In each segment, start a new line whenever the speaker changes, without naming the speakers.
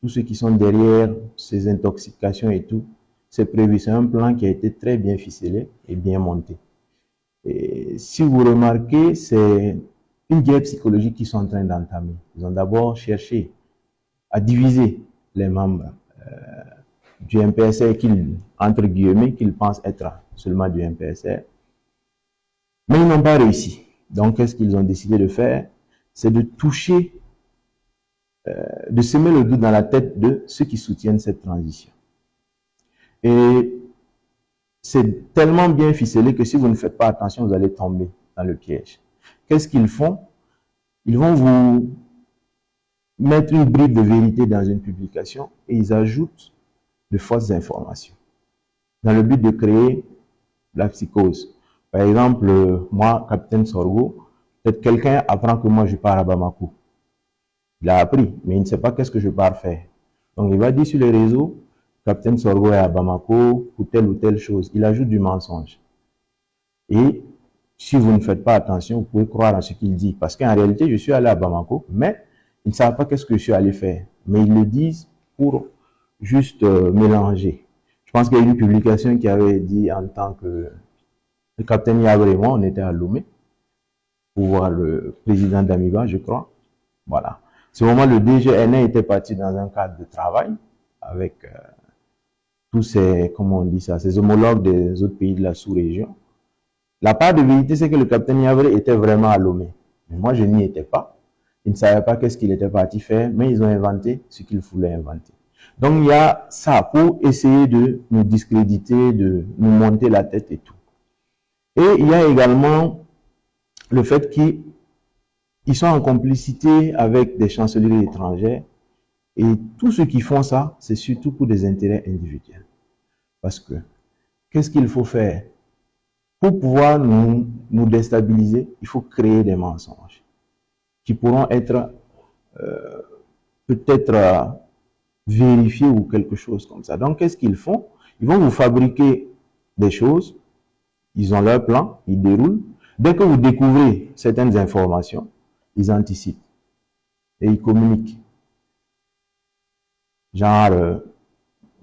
tous ceux qui sont derrière ces intoxications et tout, c'est prévu. C'est un plan qui a été très bien ficelé et bien monté. Et si vous remarquez, c'est une guerre psychologique qu'ils sont en train d'entamer. Ils ont d'abord cherché à diviser les membres du MPSR entre guillemets, qu'ils pensent être seulement du MPSR. Mais ils n'ont pas réussi. Donc, qu'est-ce qu'ils ont décidé de faire? C'est de toucher, de semer le doute dans la tête de ceux qui soutiennent cette transition. Et c'est tellement bien ficelé que si vous ne faites pas attention, vous allez tomber dans le piège. Qu'est-ce qu'ils font? Ils vont vous mettre une bribe de vérité dans une publication et ils ajoutent de fausses informations dans le but de créer la psychose. Par exemple, moi, Capitaine Sorgho, peut-être quelqu'un apprend que moi je pars à Bamako. Il a appris, mais il ne sait pas qu'est-ce que je pars faire. Donc il va dire sur les réseaux, Capitaine Sorgho est à Bamako pour telle ou telle chose. Il ajoute du mensonge. Et si vous ne faites pas attention, vous pouvez croire à ce qu'il dit. Parce qu'en réalité, je suis allé à Bamako, mais ils ne savent pas qu'est-ce que je suis allé faire. Mais ils le disent pour juste mélanger. Je pense qu'il y a une publication qui avait dit en tant que le capitaine Yabre et moi, on était à Lomé pour voir le président d'Amiba, je crois. Voilà. Ce moment, le DGNA était parti dans un cadre de travail avec tous ces, comment on dit ça, ces homologues des autres pays de la sous-région. La part de vérité, c'est que le capitaine Yabre était vraiment à Lomé. Mais moi, je n'y étais pas. Ils ne savaient pas qu'est-ce qu'il était parti faire, mais ils ont inventé ce qu'ils voulaient inventer. Donc, il y a ça pour essayer de nous discréditer, de nous monter la tête et tout. Et il y a également le fait qu'ils sont en complicité avec des chancelleries étrangères. Et tous ceux qui font ça, c'est surtout pour des intérêts individuels. Parce que, qu'est-ce qu'il faut faire? Pour pouvoir nous déstabiliser, il faut créer des mensonges qui pourront être peut-être vérifiés ou quelque chose comme ça. Donc, qu'est-ce qu'ils font? Ils vont vous fabriquer des choses, ils ont leur plan, ils déroulent. Dès que vous découvrez certaines informations, ils anticipent et ils communiquent. Genre,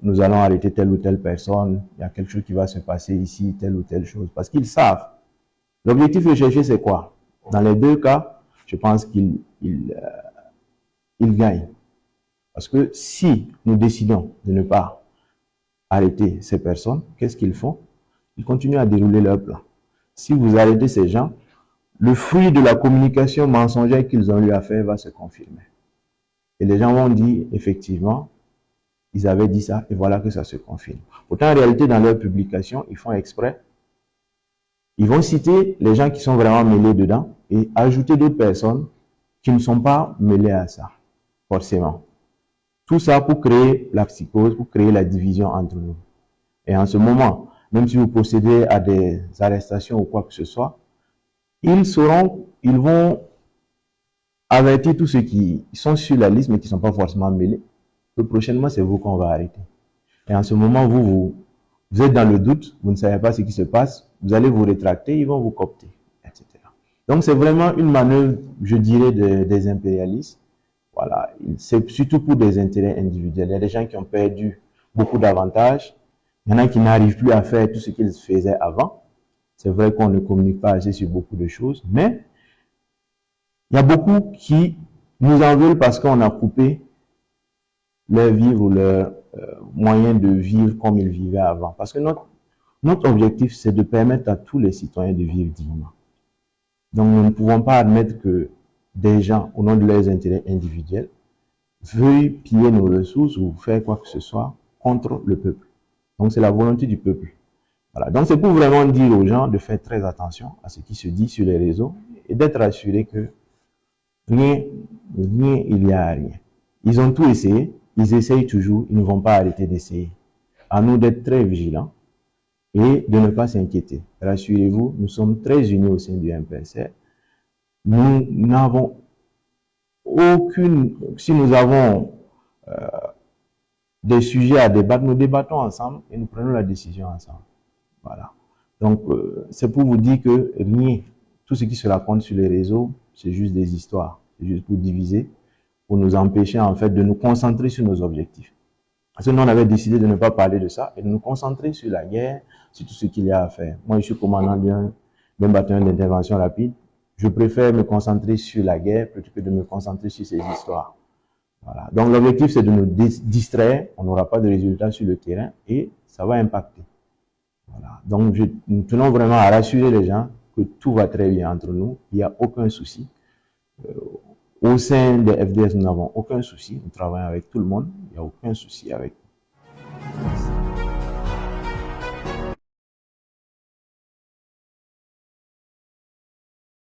nous allons arrêter telle ou telle personne, il y a quelque chose qui va se passer ici, telle ou telle chose, parce qu'ils savent. L'objectif recherché, c'est quoi? Dans les deux cas, je pense qu'ils gagnent. Parce que si nous décidons de ne pas arrêter ces personnes, qu'est-ce qu'ils font? Ils continuent à dérouler leur plan. Si vous arrêtez ces gens, le fruit de la communication mensongère qu'ils ont eu à faire va se confirmer. Et les gens vont dire, effectivement, ils avaient dit ça, et voilà que ça se confirme. Pourtant, en réalité, dans leur publication, ils font exprès. Ils vont citer les gens qui sont vraiment mêlés dedans et ajouter d'autres personnes qui ne sont pas mêlées à ça, forcément. Tout ça pour créer la psychose, pour créer la division entre nous. Et en ce moment, même si vous procédez à des arrestations ou quoi que ce soit, ils vont avertir tous ceux qui sont sur la liste mais qui ne sont pas forcément mêlés que prochainement c'est vous qu'on va arrêter. Et en ce moment, vous êtes dans le doute, vous ne savez pas ce qui se passe, vous allez vous rétracter, ils vont vous coopter, etc. Donc c'est vraiment une manœuvre, je dirais, des impérialistes. Voilà, c'est surtout pour des intérêts individuels. Il y a des gens qui ont perdu beaucoup d'avantages. Il y en a qui n'arrivent plus à faire tout ce qu'ils faisaient avant. C'est vrai qu'on ne communique pas assez sur beaucoup de choses, mais il y a beaucoup qui nous en veulent parce qu'on a coupé leur vivre ou leur moyen de vivre comme ils vivaient avant. Parce que notre objectif, c'est de permettre à tous les citoyens de vivre dignement. Donc nous ne pouvons pas admettre que des gens, au nom de leurs intérêts individuels, veuillent piller nos ressources ou faire quoi que ce soit contre le peuple. Donc c'est la volonté du peuple. Voilà. Donc c'est pour vraiment dire aux gens de faire très attention à ce qui se dit sur les réseaux et d'être rassurés que rien, il n'y a rien. Ils ont tout essayé, ils essayent toujours, ils ne vont pas arrêter d'essayer. À nous d'être très vigilants et de ne pas s'inquiéter. Rassurez-vous, nous sommes très unis au sein du MPSR. Nous n'avons aucune... Si nous avons des sujets à débattre, nous débattons ensemble et nous prenons la décision ensemble. Voilà. Donc, c'est pour vous dire que rien, tout ce qui se raconte sur les réseaux, c'est juste des histoires. C'est juste pour diviser, pour nous empêcher en fait de nous concentrer sur nos objectifs. Parce que nous, on avait décidé de ne pas parler de ça et de nous concentrer sur la guerre, sur tout ce qu'il y a à faire. Moi, je suis commandant d'un bataillon d'intervention rapide. Je préfère me concentrer sur la guerre plutôt que de me concentrer sur ces histoires. Voilà. Donc, l'objectif, c'est de nous distraire. On n'aura pas de résultats sur le terrain et ça va impacter. Voilà. Donc, nous tenons vraiment à rassurer les gens que tout va très bien entre nous. Il n'y a aucun souci. Au sein des FDS, nous n'avons aucun souci. Nous travaillons avec tout le monde. Il n'y a aucun souci avec nous.